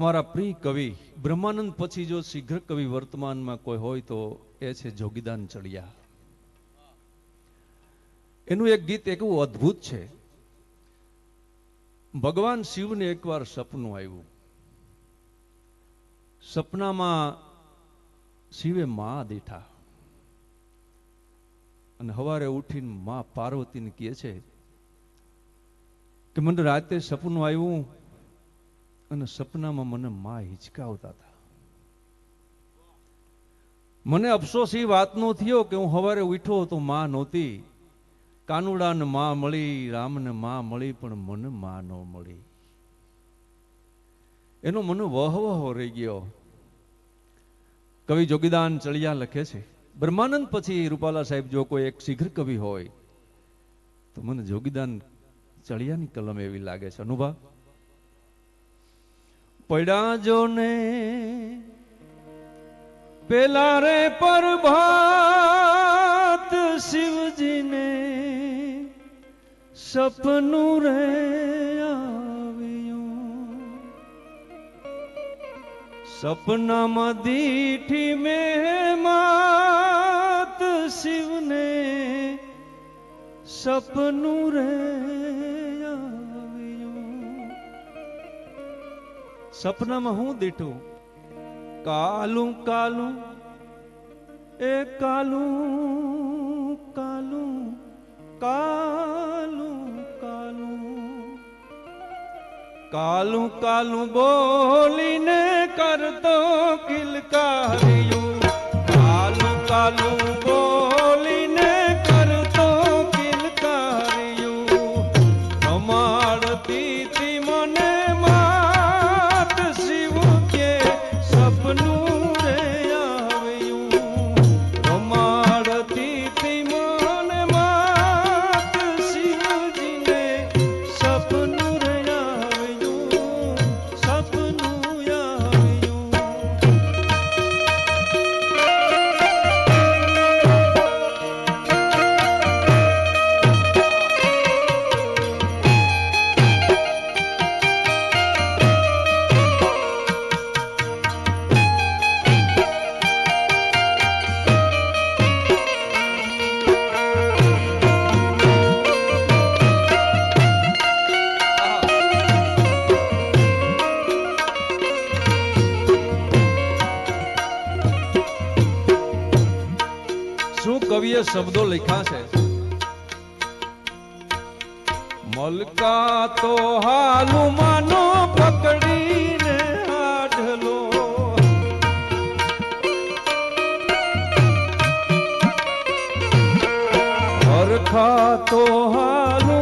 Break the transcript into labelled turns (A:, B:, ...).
A: અમારા પ્રિય કવિ બ્રહ્માનંદ પછી જો શીઘ્ર કવિ વર્તમાનમાં કોઈ હોય તો એ છે જોગીદાન ચડિયા. એનું એક ગીત એવું અદ્ભુત છે. ભગવાન શિવને એકવાર સપનું આવ્યું. સપનામાં શિવે માં દીઠા અને હવારે ઉઠીને માં પાર્વતીને કહે છે કે મને રાતે સપનું આવ્યું અને સપનામાં મને માં હિચકાવતા હતા. મને અફસોસ એ વાતનો થયો કે હું સવારે ઉઠ્યો તો માં નહોતી. કાનુડાને માં મળી, રામને માં મળી, પણ મને માં ન મળી. એનો મને વહવહો રહી ગયો. કવિ જોગીદાન ચડિયા લખે છે, બ્રહ્માનંદ પછી રૂપાલા સાહેબ જો કોઈ એક શીઘ્ર કવિ હોય તો મને જોગીદાન ચડિયાની કલમ એવી લાગે છે. અનુભવ પડ્યા જો ને પેલા રે પ્રભાત શિવજીને સપનું રે આવ્યું. સપનામાં દીઠી મહેમાત શિવને સપનું રે આવ્યું. સપનામાં હું દીઠું કાલું કાલું એ કાલું કાલું કાલું કાલું કાલું કાલું બોલીને કરતો કિલકારિયું. કાલું કાલું બોલીને કરતો કિલકારિયું. રમાડતી તી મને માત શિવ કે સપનું રે આવ્યું. રમાડતી તી મને માત શિવજીને સપનું રે આવ્યું. સપનું આવ્યું. શું કવિએ શબ્દો લખ્યા છે? મલકા તો હાલું માનો પકડીને આઢલો. હરખા તો હાલું